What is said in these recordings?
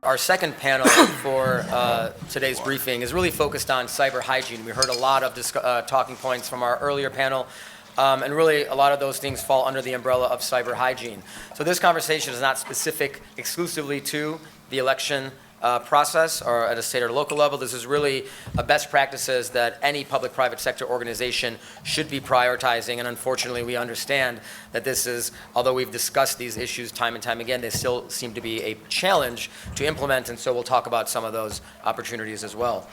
Our second panel for today's briefing is really focused on cyber hygiene. We heard a lot of talking points from our earlier panel, and really a lot of those things fall under the umbrella of cyber hygiene. So this conversation is not specific exclusively to the election process or at a state or local level. This is really best practices that any public-private sector organization should be prioritizing. And unfortunately, we understand that this is, although we've discussed these issues time and time again, they still seem to be a challenge to implement. And so we'll talk about some of those opportunities as well.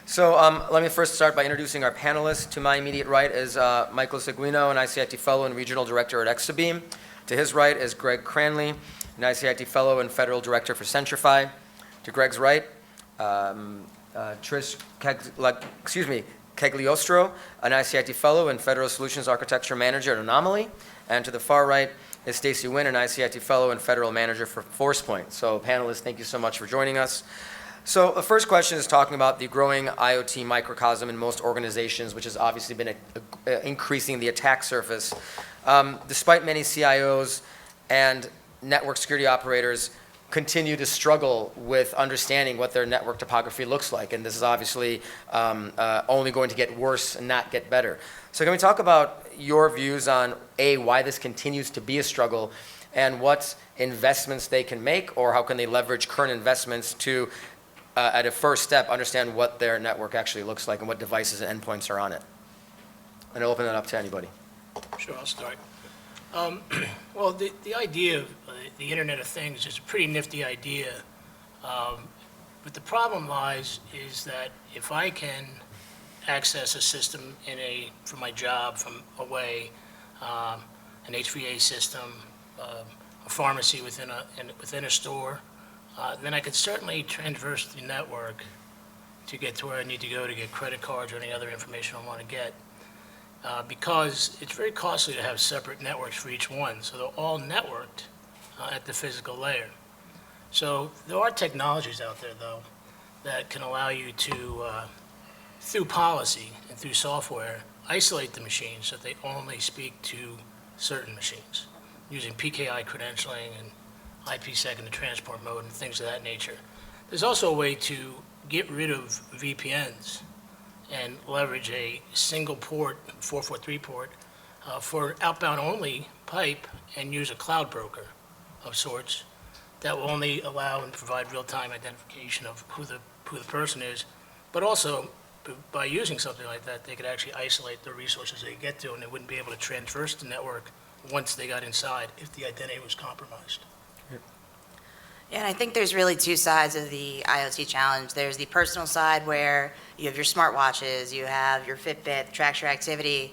So let me first start by introducing our panelists. To my immediate right is Michael Seguinot, an ICIT Fellow and Regional Director at Exabeam. To his right is Greg Cranley, an ICIT Fellow and Federal Director for Centrify. To Greg's right, Trish Cagliostro, an ICIT Fellow and Federal Solutions Architecture Manager at Anomali. And to the far right is Stacey Winn, an ICIT Fellow and Federal Manager for Forcepoint. So panelists, thank you so much for joining us. So the first question is talking about the growing IoT microcosm in most organizations, which has obviously been increasing the attack surface. Despite many CIOs and network security operators continue to struggle with understanding what their network topography looks like. And this is obviously only going to get worse and not get better. So can we talk about your views on, A, why this continues to be a struggle, and what investments they can make, or how can they leverage current investments to, at a first step, understand what their network actually looks like and what devices and endpoints are on it? And I'll open that up to anybody. Sure, I'll start. Well, the idea of the Internet of Things is a pretty nifty idea, but the problem lies is that if I can access a system for my job from away, an HVA system, a pharmacy within a store, then I can certainly traverse the network to get to where I need to go to get credit cards or any other information I want to get. Because it's very costly to have separate networks for each one, so they're all networked at the physical layer. So there are technologies out there, though, that can allow you to, through policy and through software, isolate the machines so that they only speak to certain machines, using PKI credentialing and IPsec in the transport mode and things of that nature. There's also a way to get rid of VPNs and leverage a single port, 443 port, for outbound only pipe and use a cloud broker of sorts that will only allow and provide real-time identification of who the person is. But also, by using something like that, they could actually isolate the resources they get to, and they wouldn't be able to traverse the network once they got inside if the identity was compromised. Yeah, and I think there's really two sides of the IoT challenge. There's the personal side where you have your smartwatches, you have your Fitbit that tracks your activity,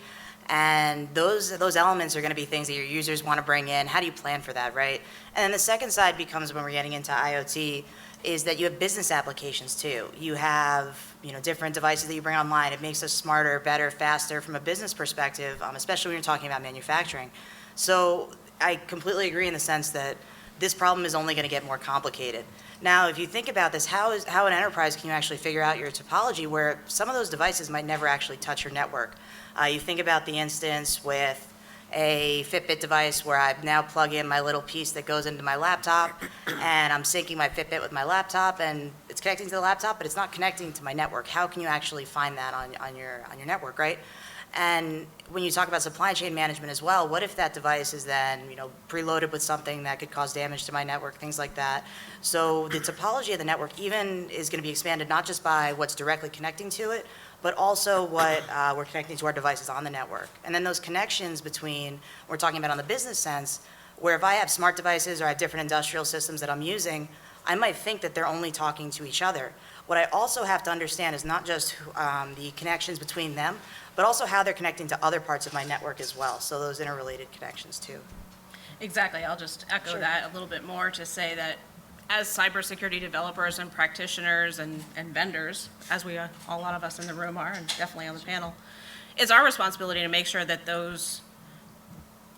and those elements are going to be things that your users want to bring in. How do you plan for that, right? And then the second side becomes, when we're getting into IoT, is that you have business applications too. You have different devices that you bring online. It makes us smarter, better, faster from a business perspective, especially when you're talking about manufacturing. So I completely agree in the sense that this problem is only going to get more complicated. Now, if you think about this, how an enterprise can you actually figure out your topology where some of those devices might never actually touch your network? You think about the instance with a Fitbit device where I now plug in my little piece that goes into my laptop, and I'm syncing my Fitbit with my laptop, and it's connecting to the laptop, but it's not connecting to my network. How can you actually find that on your network, right? And when you talk about supply chain management as well, what if that device is then preloaded with something that could cause damage to my network, things like that. So the topology of the network even is going to be expanded not just by what's directly connecting to it, but also what we're connecting to our devices on the network. And then those connections between, we're talking about on the business sense, where if I have smart devices or I have different industrial systems that I'm using, I might think that they're only talking to each other. What I also have to understand is not just the connections between them, but also how they're connecting to other parts of my network as well. So those interrelated connections too. Exactly. I'll just echo that a little bit more to say that as cybersecurity developers and practitioners and vendors, as a lot of us in the room are, and definitely on the panel, it's our responsibility to make sure that those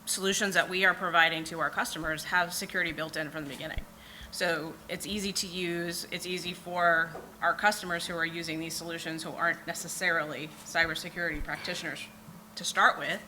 solutions that we are providing to our customers have security built in from the beginning. So it's easy to use, it's easy for our customers who are using these solutions who aren't necessarily cybersecurity practitioners to start with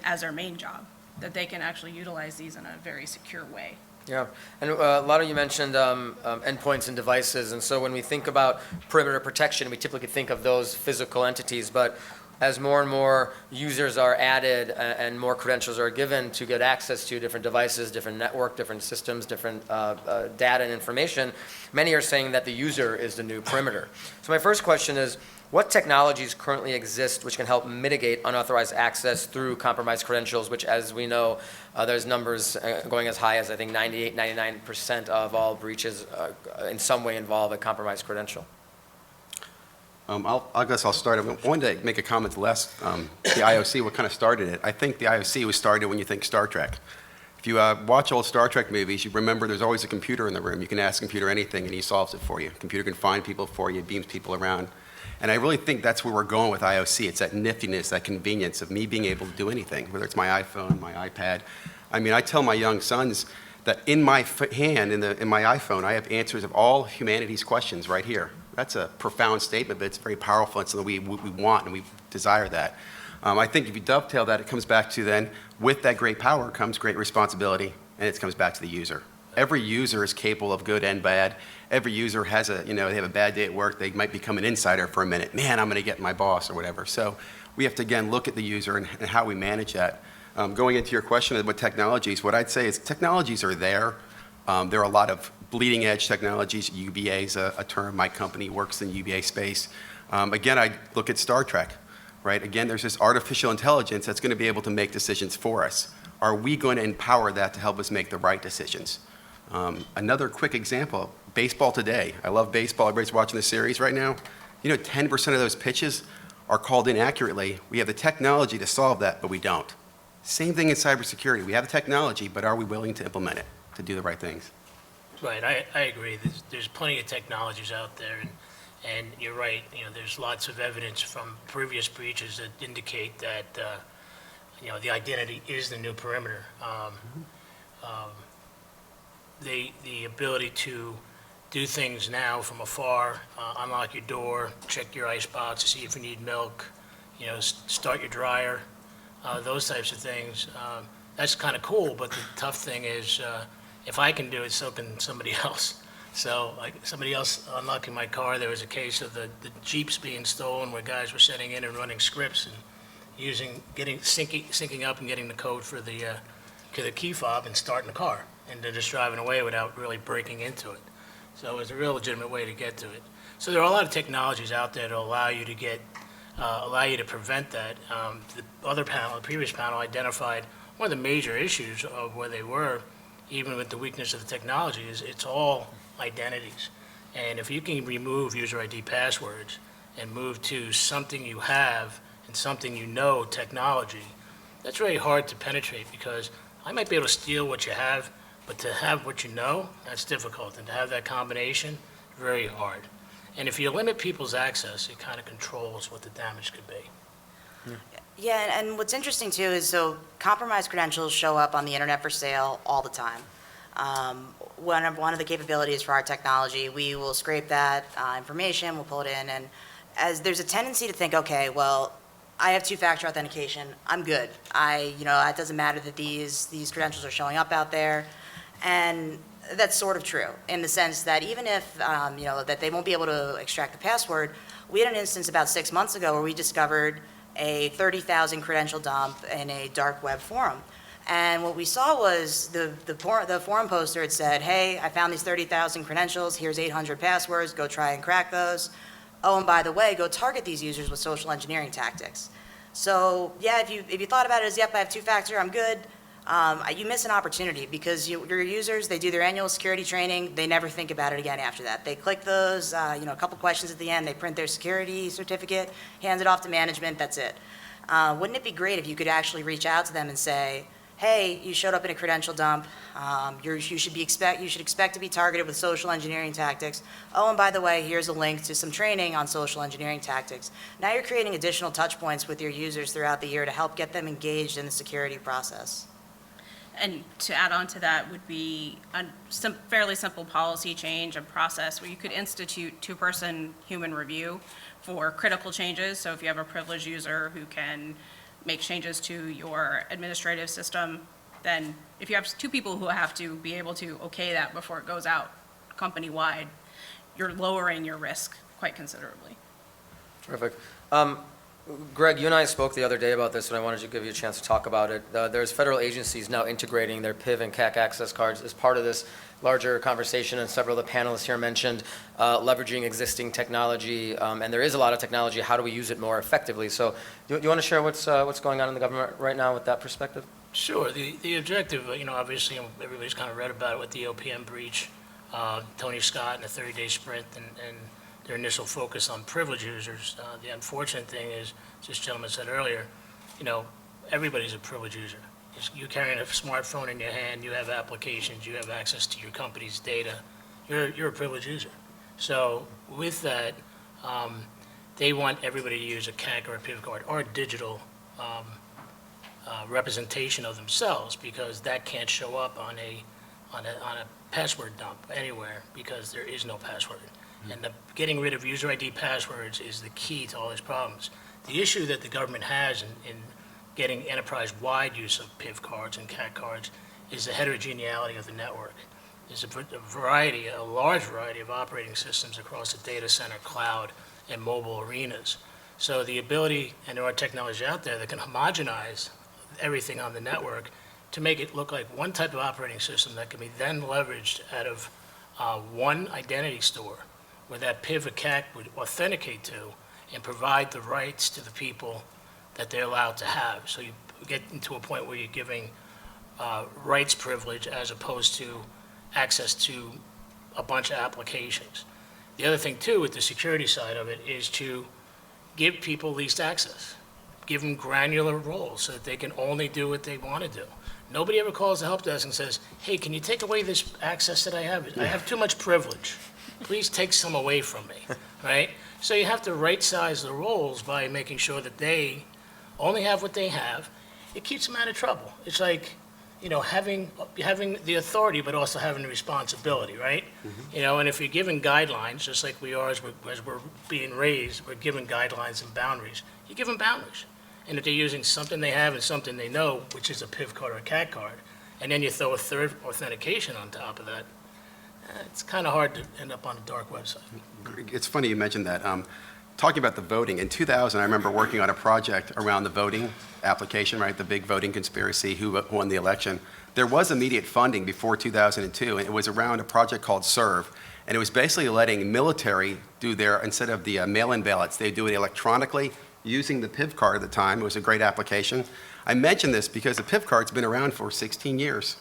as their main job, that they can actually utilize these in a very secure way Yeah, and a lot of you mentioned endpoints and devices, and so when we think about perimeter protection, we typically think of those physical entities, but as more and more users are added and more credentials are given to get access to different devices, different network, different systems, different data and information, many are saying that the user is the new perimeter. So my first question is, what technologies currently exist which can help mitigate unauthorized access through compromised credentials, which, as we know, there's numbers going as high as, I think, 98, 99% of all breaches in some way involve a compromised credential? I guess I'll start. I wanted to make a comment last, the IOC, what kind of started it. I think the IOC was started when you think Star Trek. If you watch old Star Trek movies, you remember there's always a computer in the room. You can ask the computer anything and he solves it for you. The computer can find people for you, beams people around. And I really think that's where we're going with IOC. It's that niftiness, that convenience of me being able to do anything, whether it's my iPhone, my iPad. I mean, I tell my young sons that in my hand, in my iPhone, I have answers of all humanity's questions right here. That's a profound statement, but it's very powerful. It's something we want and we desire that. I think if you dovetail that, it comes back to then, with that great power comes great responsibility, and it comes back to the user. Every user is capable of good and bad. Every user has they have a bad day at work, they might become an insider for a minute. Man, I'm gonna get my boss or whatever. So we have to, again, look at the user and how we manage that. Going into your question about technologies, what I'd say is technologies are there. There are a lot of bleeding edge technologies. UBA is a term. My company works in the UBA space. Again, I look at Star Trek, right? Again, there's this artificial intelligence that's gonna be able to make decisions for us. Are we going to empower that to help us make the right decisions? Another quick example, baseball today. I love baseball. Everybody's watching the series right now. 10% of those pitches are called inaccurately. We have the technology to solve that, but we don't. Same thing in cybersecurity. We have the technology, but are we willing to implement it to do the right things? Right, I agree. There's plenty of technologies out there, and you're right. There's lots of evidence from previous breaches that indicate that the identity is the new perimeter. The ability to do things now from afar, unlock your door, check your icebox to see if you need milk, start your dryer, those types of things. That's kind of cool, but the tough thing is, if I can do it, so can somebody else. So, like somebody else unlocking my car, there was a case of the Jeeps being stolen where guys were setting in and running scripts and syncing up and getting the code for the key fob and starting the car. And they're just driving away without really breaking into it. So it was a real legitimate way to get to it. So there are a lot of technologies out there to allow you to prevent that. The previous panel identified one of the major issues of where they were, even with the weakness of the technology, is it's all identities. And if you can remove user ID passwords and move to something you have and something technology, that's really hard to penetrate because I might be able to steal what you have, but to have what you know, that's difficult. And to have that combination, very hard. And if you limit people's access, it kind of controls what the damage could be. Yeah, and what's interesting too is so compromised credentials show up on the internet for sale all the time. One of the capabilities for our technology, we will scrape that information, we'll pull it in, and as there's a tendency to think, okay, well, I have two-factor authentication, I'm good. It doesn't matter that these credentials are showing up out there. And that's sort of true in the sense that even if, that they won't be able to extract the password, we had an instance about 6 months ago where we discovered a 30,000 credential dump in a dark web forum. And what we saw was the forum poster had said, hey, I found these 30,000 credentials, here's 800 passwords, go try and crack those. Oh, and by the way, go target these users with social engineering tactics. So yeah, if you thought about it as, yep, I have two-factor, I'm good, you miss an opportunity because your users, they do their annual security training, they never think about it again after that. They click those, a couple questions at the end, they print their security certificate, hand it off to management, that's it. Wouldn't it be great if you could actually reach out to them and say, hey, you showed up in a credential dump, you should expect to be targeted with social engineering tactics. Oh, and by the way, here's a link to some training on social engineering tactics. Now you're creating additional touch points with your users throughout the year to help get them engaged in the security process. And to add on to that would be a fairly simple policy change and process where you could institute two-person human review for critical changes. So if you have a privileged user who can make changes to your administrative system then if you have two people who have to be able to okay that before it goes out company-wide, you're lowering your risk quite considerably. Terrific. Greg, you and I spoke the other day about this, and I wanted to give you a chance to talk about it. There's federal agencies now integrating their PIV and CAC access cards as part of this larger conversation, and several of the panelists here mentioned leveraging existing technology, and there is a lot of technology. How do we use it more effectively? So do you want to share what's going on in the government right now with that perspective? Sure. The objective, obviously everybody's kind of read about it with the OPM breach, Tony Scott and the 30-day sprint, and their initial focus on privileged users. The unfortunate thing is, as this gentleman said earlier, everybody's a privileged user. You're carrying a smartphone in your hand, you have applications, you have access to your company's data, you're a privileged user. So with that, they want everybody to use a CAC or a PIV card or a digital representation of themselves, because that can't show up on a password dump anywhere, because there is no password. And getting rid of user ID passwords is the key to all these problems. The issue that the government has in getting enterprise-wide use of PIV cards and CAC cards is the heterogeneity of the network. There's a large variety of operating systems across the data center, cloud, and mobile arenas. So the ability, and there are technology out there that can homogenize everything on the network to make it look like one type of operating system that can be then leveraged out of one identity store, where that PIV or CAC would authenticate to and provide the rights to the people that they're allowed to have. So you get into a point where you're giving rights privilege as opposed to access to a bunch of applications. The other thing too with the security side of it is to give people least access. Give them granular roles so that they can only do what they want to do. Nobody ever calls the help desk and says, hey, can you take away this access that I have? I have too much privilege. Please take some away from me, right? So you have to right-size the roles by making sure that they only have what they have. It keeps them out of trouble. It's like, having the authority, but also having the responsibility, right? And if you're given guidelines, just like we are as we're being raised, we're given guidelines and boundaries. You give them boundaries. And if they're using something they have and something they know, which is a PIV card or a CAC card, and then you throw a third authentication on top of that, it's kind of hard to end up on a dark website. It's funny you mentioned that. Talking about the voting, in 2000, I remember working on a project around the voting application, right, the big voting conspiracy, who won the election. There was immediate funding before 2002, and it was around a project called SERVE, and it was basically letting military do their, instead of the mail-in ballots, they do it electronically using the PIV card at the time. It was a great application. I mention this because the PIV card's been around for 16 years.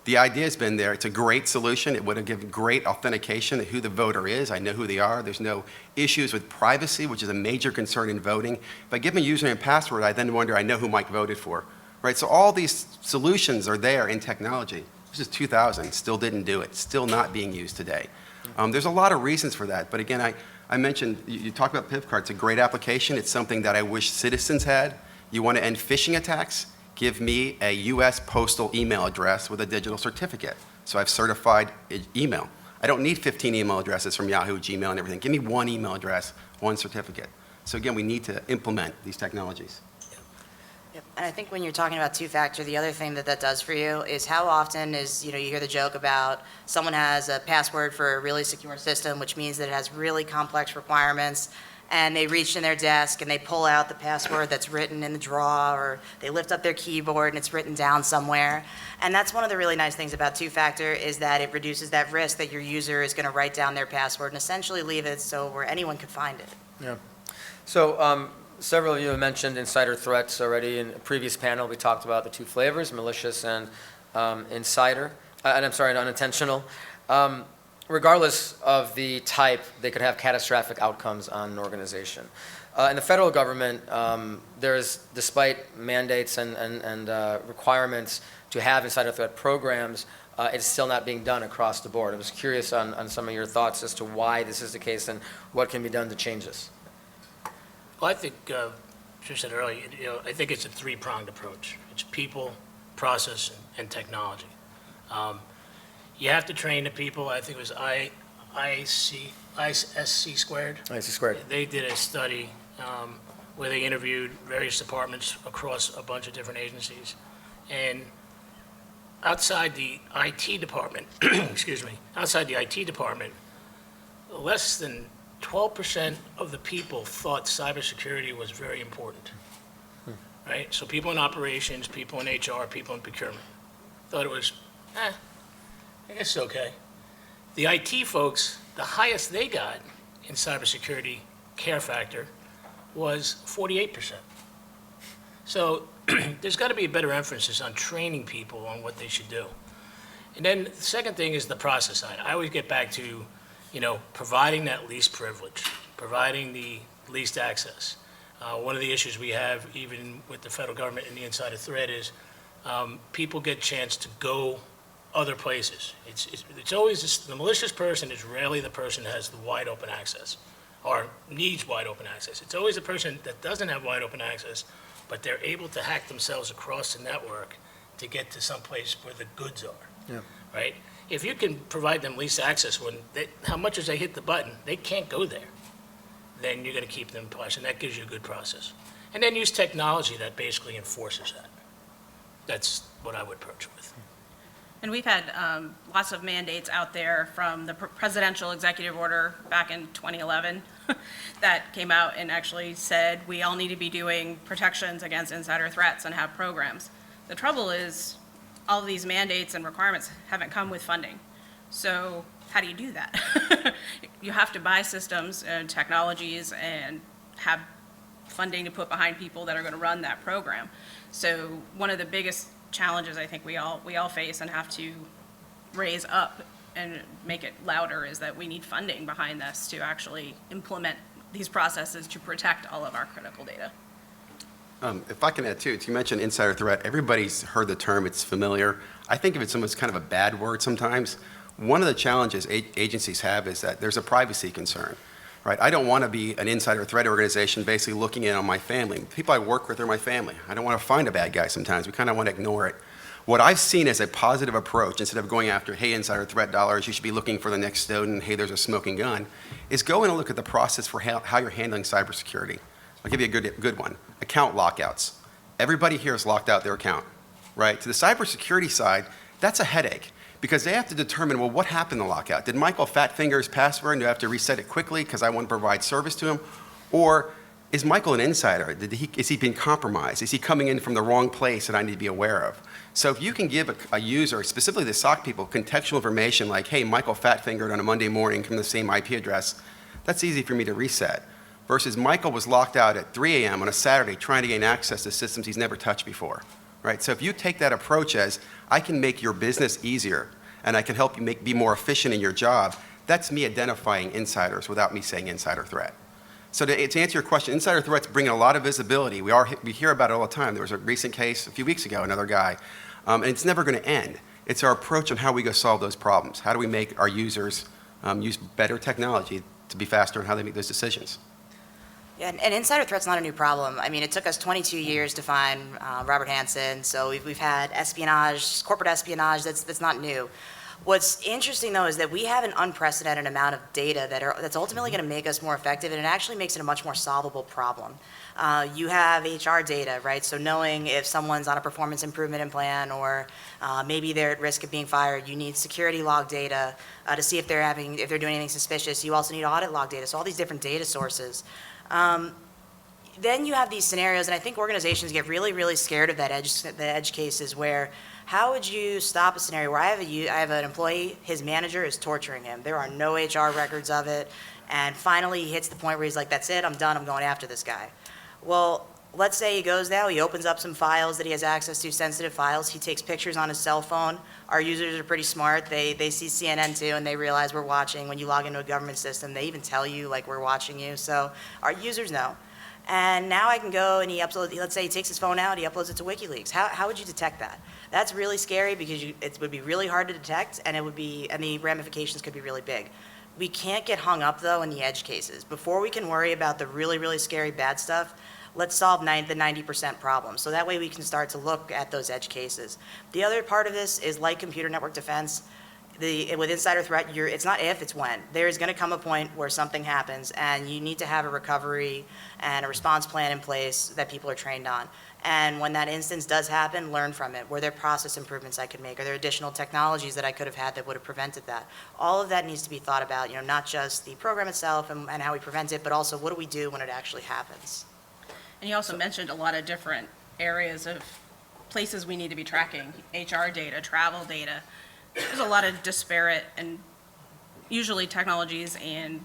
The idea has been there. It's a great solution. It would have given great authentication of who the voter is. I know who they are. There's no issues with privacy, which is a major concern in voting. If I give them a username and password, I then wonder, I know who Mike voted for, right? So all these solutions are there in technology. This is 2000, still didn't do it, still not being used today. There's a lot of reasons for that. But again, I mentioned, you talk about PIV card. It's a great application. It's something that I wish citizens had. You want to end phishing attacks? Give me a U.S. postal email address with a digital certificate. So I've certified email. I don't need 15 email addresses from Yahoo, Gmail, and everything. Give me one email address, one certificate. So again, we need to implement these technologies. Yep. And I think when you're talking about two-factor, the other thing that does for you is how often is, you hear the joke about someone has a password for a really secure system, which means that it has really complex requirements, and they reach in their desk and they pull out the password that's written in the drawer, or they lift up their keyboard and it's written down somewhere. And that's one of the really nice things about two-factor, is that it reduces that risk that your user is going to write down their password and essentially leave it so where anyone can find it. Yeah. So several of you have mentioned insider threats already. In a previous panel, we talked about the two flavors, malicious and insider, and I'm sorry, unintentional. Regardless of the type, they could have catastrophic outcomes on an organization. In the federal government, despite mandates and requirements to have insider threat programs, it's still not being done across the board. I was curious on some of your thoughts as to why this is the case and what can be done to change this. Well, I think, Trish said earlier, I think it's a three-pronged approach. It's people, process, and technology. You have to train the people. I think it was ISC squared. IC squared. They did a study where they interviewed various departments across a bunch of different agencies. And outside the IT department, excuse me, outside the IT department, less than 12% of the people thought cybersecurity was very important, right? So people in operations, people in HR, people in procurement thought it was, I guess it's okay. The IT folks, the highest they got in cybersecurity care factor was 48%. So there's got to be a better emphasis on training people on what they should do. And then the second thing is the process side. I always get back to, providing that least privilege, providing the least access. One of the issues we have, even with the federal government and the insider threat, is people get a chance to go other places. It's always the malicious person is rarely the person that has the wide open access or needs wide open access. It's always the person that doesn't have wide open access, but they're able to hack themselves across the network to get to some place where the goods are, right? If you can provide them least access, how much as they hit the button, they can't go there, then you're going to keep them in place, and that gives you a good process. And then use technology that basically enforces that. That's what I would approach it with. And we've had lots of mandates out there from the presidential executive order back in 2011 that came out and actually said we all need to be doing protections against insider threats and have programs. The trouble is all of these mandates and requirements haven't come with funding. So how do you do that? You have to buy systems and technologies and have funding to put behind people that are going to run that program. So one of the biggest challenges I think we all face and have to raise up and make it louder is that we need funding behind this to actually implement these processes to protect all of our critical data. If I can add too, you mentioned insider threat. Everybody's heard the term, it's familiar. I think of it as kind of a bad word sometimes. One of the challenges agencies have is that there's a privacy concern, right? I don't want to be an insider threat organization basically looking in on my family. The people I work with are my family. I don't want to find a bad guy sometimes. We kind of want to ignore it. What I've seen as a positive approach, instead of going after, hey, insider threat dollars, you should be looking for the next Snowden, hey, there's a smoking gun, is go in and look at the process for how you're handling cybersecurity. I'll give you a good one. Account lockouts. Everybody here has locked out their account, right? To the cybersecurity side, that's a headache because they have to determine, well, what happened in the lockout? Did Michael Fatfinger his password and do I have to reset it quickly because I want to provide service to him? Or is Michael an insider? Is he being compromised? Is he coming in from the wrong place that I need to be aware of? So if you can give a user, specifically the SOC people, contextual information like, hey, Michael Fatfingered on a Monday morning from the same IP address, that's easy for me to reset. Versus Michael was locked out at 3 a.m. on a Saturday trying to gain access to systems he's never touched before, right? So if you take that approach as, I can make your business easier and I can help you be more efficient in your job, that's me identifying insiders without me saying insider threat. So to answer your question, insider threats bring in a lot of visibility. We hear about it all the time. There was a recent case a few weeks ago, another guy, and it's never going to end. It's our approach on how we go solve those problems. How do we make our users use better technology to be faster in how they make those decisions? Yeah, and insider threat's not a new problem. I mean, it took us 22 years to find Robert Hansen, so we've had espionage, corporate espionage, that's not new. What's interesting, though, is that we have an unprecedented amount of data that's ultimately going to make us more effective, and it actually makes it a much more solvable problem. You have HR data, right? So knowing if someone's on a performance improvement plan or maybe they're at risk of being fired, you need security log data to see if they're doing anything suspicious. You also need audit log data, so all these different data sources. Then you have these scenarios, and I think organizations get really, really scared of the edge cases where how would you stop a scenario where I have an employee, his manager is torturing him. There are no HR records of it, and finally he hits the point where he's like, that's it, I'm done, I'm going after this guy. Well, let's say he goes now, he opens up some files that he has access to, sensitive files, he takes pictures on his cell phone. Our users are pretty smart, they see CNN too, and they realize we're watching. When you log into a government system, they even tell you, like, we're watching you, so our users know. And now I can go and let's say he takes his phone out, he uploads it to WikiLeaks. How would you detect that? That's really scary because it would be really hard to detect, and the ramifications could be really big. We can't get hung up, though, in the edge cases. Before we can worry about the really, really scary bad stuff, let's solve the 90% problem. So that way we can start to look at those edge cases. The other part of this is like computer network defense. with insider threat, it's not if, it's when. There is going to come a point where something happens, and you need to have a recovery and a response plan in place that people are trained on. And when that instance does happen, learn from it. Were there process improvements I could make? Are there additional technologies that I could have had that would have prevented that? All of that needs to be thought about, not just the program itself and how we prevent it, but also what do we do when it actually happens? And you also mentioned a lot of different areas of places we need to be tracking, HR data, travel data. There's a lot of disparate and usually technologies and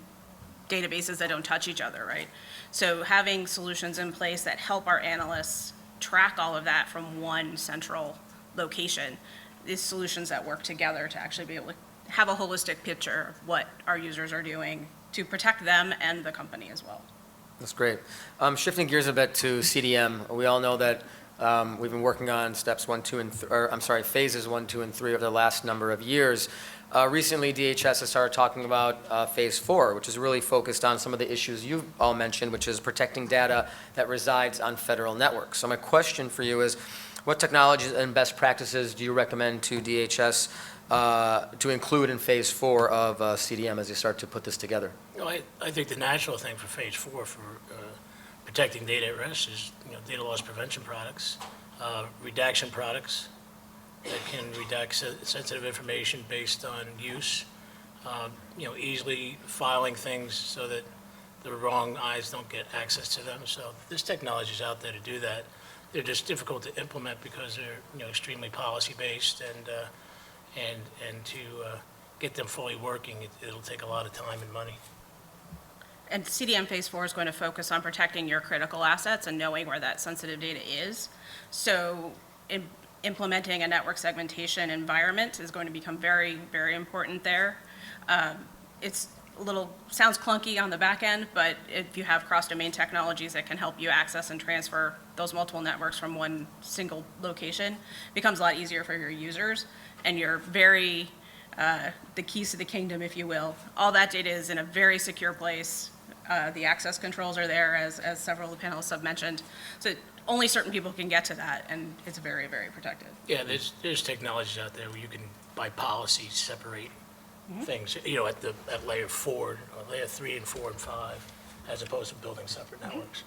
databases that don't touch each other, right? So having solutions in place that help our analysts track all of that from one central location, these solutions that work together to actually be able to have a holistic picture of what our users are doing to protect them and the company as well. That's great. Shifting gears a bit to CDM, we all know that we've been working on phases 1, 2, and 3 over the last number of years. Recently, DHS has started talking about phase 4, which is really focused on some of the issues you've all mentioned, which is protecting data that resides on federal networks. So my question for you is, what technologies and best practices do you recommend to DHS to include in phase 4 of CDM as you start to put this together? I think the natural thing for phase 4 for protecting data at rest is, data loss prevention products, redaction products that can redact sensitive information based on use, easily filing things so that the wrong eyes don't get access to them. So this technology is out there to do that. They're just difficult to implement because they're, extremely policy-based, and to get them fully working, it'll take a lot of time and money. And CDM Phase 4 is going to focus on protecting your critical assets and knowing where that sensitive data is. So implementing a network segmentation environment is going to become very, very important there. It's sounds clunky on the back end, but if you have cross-domain technologies that can help you access and transfer those multiple networks from one single location, it becomes a lot easier for your users, and you're very, the keys to the kingdom, if you will. All that data is in a very secure place. The access controls are there, as several of the panelists have mentioned. So only certain people can get to that, and it's very, very protected. Yeah, there's technologies out there where you can, by policy, separate things, at layer 4, or layer 3 and 4 and 5, as opposed to building separate networks.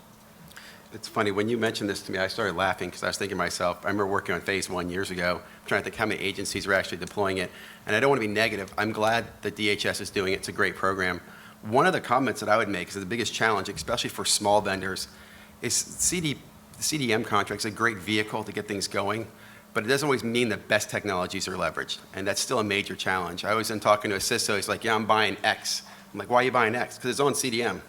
It's funny, when you mentioned this to me, I started laughing because I was thinking to myself, I remember working on phase 1 years ago, trying to think how many agencies were actually deploying it. And I don't want to be negative. I'm glad that DHS is doing it. It's a great program. One of the comments that I would make is the biggest challenge, especially for small vendors, is the CDM contract is a great vehicle to get things going, but it doesn't always mean the best technologies are leveraged. And that's still a major challenge. I was talking to a CISO, he's like, yeah, I'm buying X. I'm like, why are you buying X? Because it's on CDM.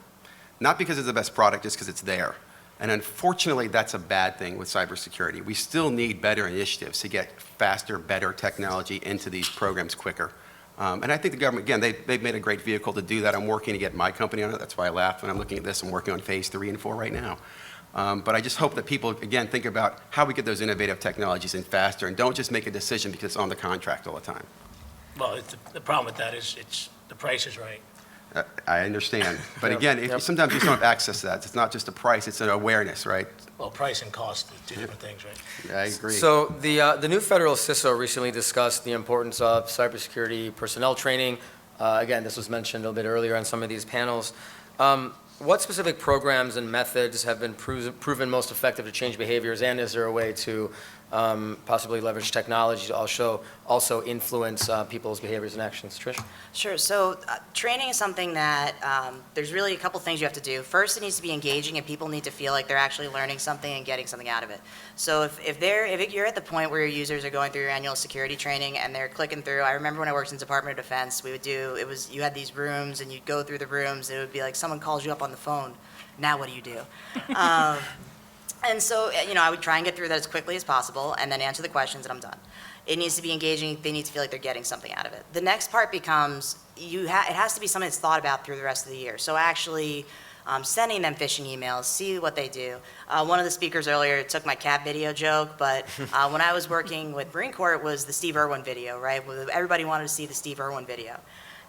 Not because it's the best product, just because it's there. And unfortunately, that's a bad thing with cybersecurity. We still need better initiatives to get faster, better technology into these programs quicker. And I think the government, again, they've made a great vehicle to do that. I'm working to get my company on it. That's why I laughed when I'm looking at this. I'm working on phase 3 and 4 right now. But I just hope that people, again, think about how we get those innovative technologies in faster and don't just make a decision because it's on the contract all the time. Well, the problem with that is the price is right. I understand. But again, sometimes you just don't have access to that. It's not just a price, it's an awareness, right? Well, price and cost are two different things, right? Yeah, I agree. So the new federal CISO recently discussed the importance of cybersecurity personnel training. Again, this was mentioned a little bit earlier on some of these panels. What specific programs and methods have been proven most effective to change behaviors, and is there a way to possibly leverage technology to also influence people's behaviors and actions? Trish? Sure. So training is something that there's really a couple things you have to do. First, it needs to be engaging, and people need to feel like they're actually learning something and getting something out of it. So if you're at the point where your users are going through your annual security training and they're clicking through, I remember when I worked in Department of Defense, you had these rooms and you'd go through the rooms, and it would be like someone calls you up on the phone. Now what do you do? And so, I would try and get through that as quickly as possible and then answer the questions, and I'm done. It needs to be engaging. They need to feel like they're getting something out of it. The next part becomes, it has to be something that's thought about through the rest of the year. So actually sending them phishing emails, see what they do. One of the speakers earlier took my cat video joke, but when I was working with Marine Corps, it was the Steve Irwin video, right? Everybody wanted to see the Steve Irwin video.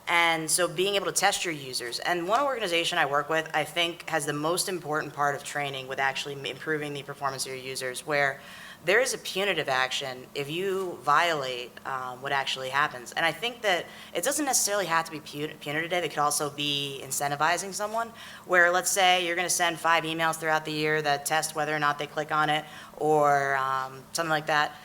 And so being able to test your users. And one organization I work with, I think, has the most important part of training with actually improving the performance of your users, where there is a punitive action if you violate what actually happens. And I think that it doesn't necessarily have to be punitive. It could also be incentivizing someone, where let's say you're going to send 5 emails throughout the year that test whether or not they click on it, or something like that.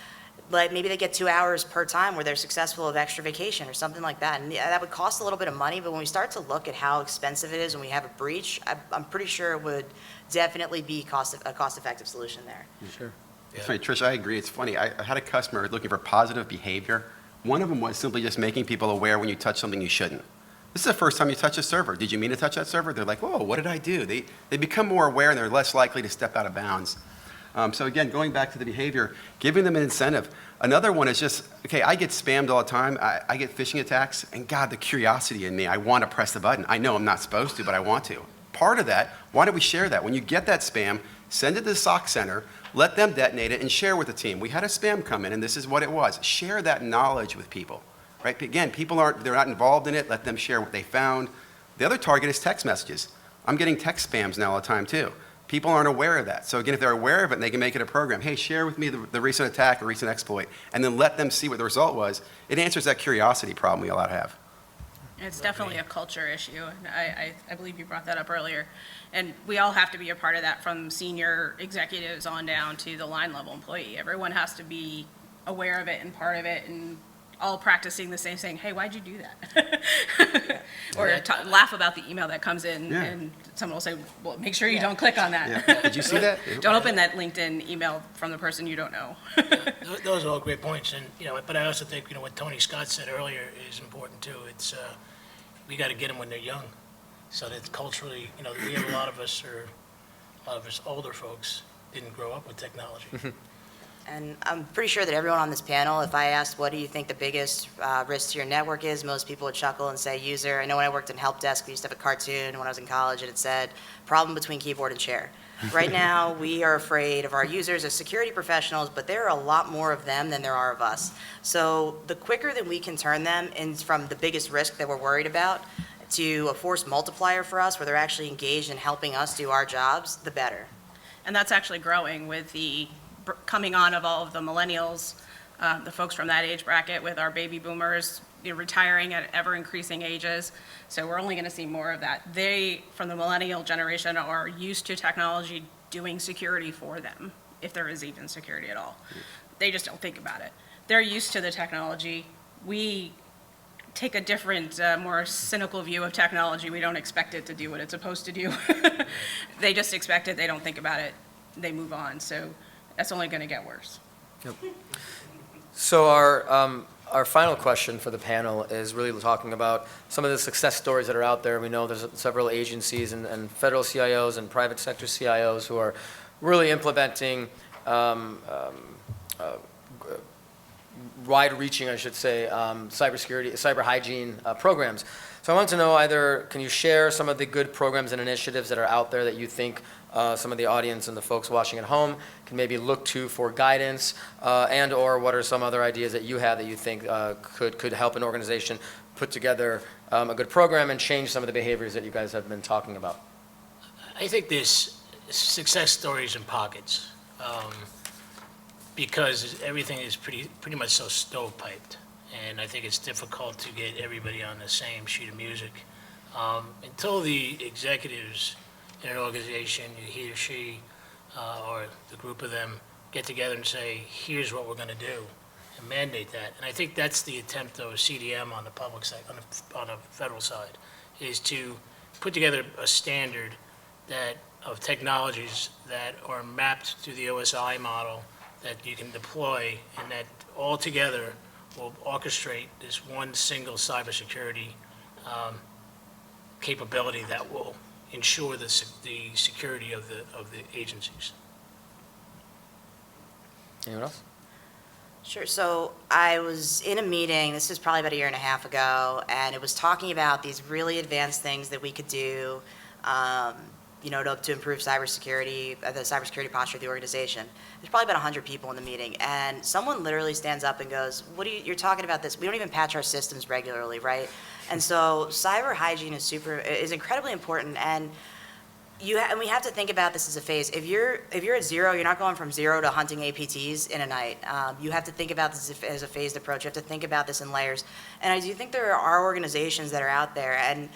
But maybe they get 2 hours per time where they're successful of extra vacation or something like that. And that would cost a little bit of money, but when we start to look at how expensive it is when we have a breach, I'm pretty sure it would definitely be a cost-effective solution there. Sure. It's funny, Trish, I agree. It's funny. I had a customer looking for positive behavior. One of them was simply just making people aware when you touch something you shouldn't. This is the first time you touch a server. Did you mean to touch that server? They're like, whoa, what did I do? They become more aware and they're less likely to step out of bounds. So again, going back to the behavior, giving them an incentive. Another one is just, okay, I get spammed all the time. I get phishing attacks, and God, the curiosity in me, I want to press the button. I know I'm not supposed to, but I want to. Part of that, why don't we share that? When you get that spam, send it to the SOC center, let them detonate it, and share with the team. We had a spam come in, and this is what it was. Share that knowledge with people, right? Again, they're not involved in it. Let them share what they found. The other target is text messages. I'm getting text spams now all the time, too. People aren't aware of that. So again, if they're aware of it, they can make it a program. Hey, share with me the recent attack or recent exploit, and then let them see what the result was. It answers that curiosity problem we all have. It's definitely a culture issue, and I believe you brought that up earlier. And we all have to be a part of that, from senior executives on down to the line level employee. Everyone has to be aware of it and part of it, and all practicing the same thing. Hey, why'd you do that? Or laugh about the email that comes in, and someone will say, well, make sure you don't click on that. Yeah. Did you see that? Don't open that LinkedIn email from the person you don't know. Those are all great points, and, but I also think, what Tony Scott said earlier is important too. It's, we got to get them when they're young, so that culturally, we have a lot of us older folks didn't grow up with technology. And I'm pretty sure that everyone on this panel, if I asked what do you think the biggest risk to your network is, most people would chuckle and say user. I know when I worked in help desk, we used to have a cartoon when I was in college, and it said, problem between keyboard and chair. Right now, we are afraid of our users as security professionals, but there are a lot more of them than there are of us. So the quicker that we can turn them in from the biggest risk that we're worried about to a force multiplier for us, where they're actually engaged in helping us do our jobs, the better. And that's actually growing with the coming on of all of the millennials, the folks from that age bracket, with our baby boomers retiring at ever increasing ages. So we're only going to see more of that. They, from the millennial generation, are used to technology doing security for them, if there is even security at all. They just don't think about it. They're used to the technology. We take a different, more cynical view of technology. We don't expect it to do what it's supposed to do. They just expect it. They don't think about it. They move on. So that's only going to get worse. Yep. So our final question for the panel is really talking about some of the success stories that are out there. We know there's several agencies and federal CIOs and private sector CIOs who are really implementing wide-reaching, I should say, cybersecurity, cyber hygiene programs. So I want to know, either can you share some of the good programs and initiatives that are out there that you think some of the audience and the folks watching at home can maybe look to for guidance, and or what are some other ideas that you have that you think could help an organization put together a good program and change some of the behaviors that you guys have been talking about? I think there's success stories in pockets, because everything is pretty much so stovepiped, and I think it's difficult to get everybody on the same sheet of music. Until the executives in an organization, he or she, or the group of them, get together and say, here's what we're going to do, and mandate that. And I think that's the attempt of CDM on the public side, on the federal side, is to put together a standard of technologies that are mapped to the OSI model that you can deploy, and that all together will orchestrate this one single cybersecurity capability that will ensure the security of the agencies. Anyone else? Sure. So I was in a meeting, this is probably about a year and a half ago, and it was talking about these really advanced things that we could do, to improve cybersecurity, the cybersecurity posture of the organization. There's probably about 100 people in the meeting, and someone literally stands up and goes, you're talking about this, we don't even patch our systems regularly, right? And so cyber hygiene is incredibly important, and And we have to think about this as a phase. If you're at zero, you're not going from zero to hunting APTs in a night. You have to think about this as a phased approach. You have to think about this in layers. And I do think there are organizations that are out there, and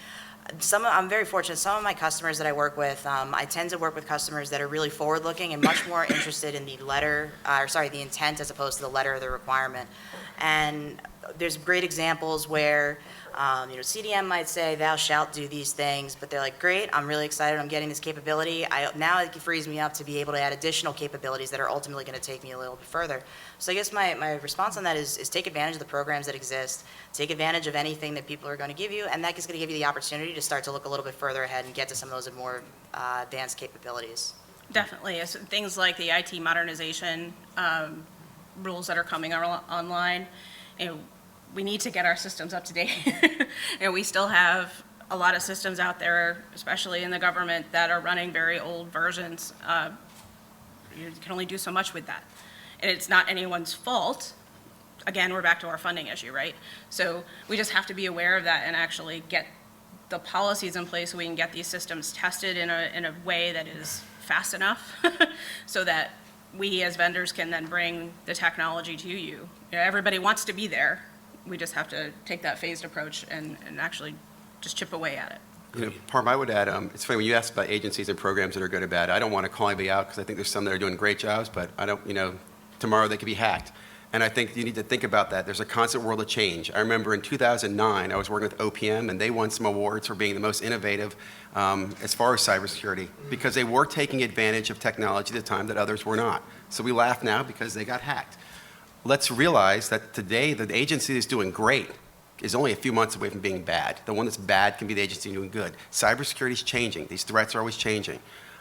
I'm very fortunate. Some of my customers that I work with, I tend to work with customers that are really forward-looking and much more interested in the the intent as opposed to the letter of the requirement. And there's great examples where, CDM might say, thou shalt do these things, but they're like, great, I'm really excited, I'm getting this capability. Now it frees me up to be able to add additional capabilities that are ultimately going to take me a little bit further. So I guess my response on that is take advantage of the programs that exist, take advantage of anything that people are going to give you, and that is going to give you the opportunity to start to look a little bit further ahead and get to some of those more advanced capabilities. Definitely. Things like the IT modernization rules that are coming online, we need to get our systems up to date. We still have a lot of systems out there, especially in the government, that are running very old versions. You can only do so much with that. And it's not anyone's fault. Again, we're back to our funding issue, right? So we just have to be aware of that and actually get the policies in place so we can get these systems tested in a way that is fast enough so that we as vendors can then bring the technology to you. Everybody wants to be there. We just have to take that phased approach and actually just chip away at it. Parham, I would add, it's funny, when you ask about agencies and programs that are good or bad, I don't want to call anybody out because I think there's some that are doing great jobs, but I don't, tomorrow they could be hacked. And I think you need to think about that. There's a constant world of change. I remember in 2009, I was working with OPM, and they won some awards for being the most innovative as far as cybersecurity because they were taking advantage of technology at the time that others were not. So we laugh now because they got hacked. Let's realize that today the agency that's doing great is only a few months away from being bad. The one that's bad can be the agency doing good. Cybersecurity is changing. These threats are always changing.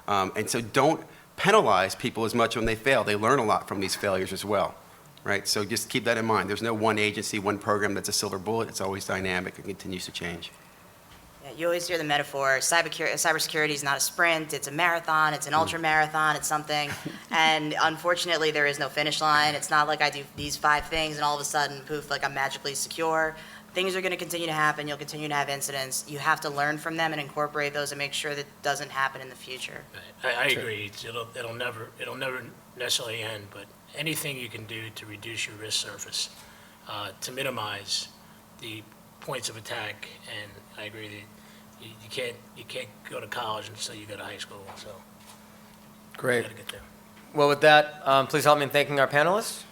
And so don't penalize people as much when they fail. They learn a lot from these failures as well, right? So just keep that in mind. There's no one agency, one program that's a silver bullet. It's always dynamic and continues to change. Yeah, you always hear the metaphor, cybersecurity is not a sprint, it's a marathon, it's an ultra marathon, it's something. And unfortunately, there is no finish line. It's not like I do these 5 things and all of a sudden, poof, like I'm magically secure. Things are going to continue to happen. You'll continue to have incidents. You have to learn from them and incorporate those and make sure that doesn't happen in the future. I agree. It'll never necessarily end, but anything you can do to reduce your risk surface, to minimize the points of attack, and I agree that you can't go to college until you go to high school. So Great. you got to get there. Well, with that, please help me in thanking our panelists.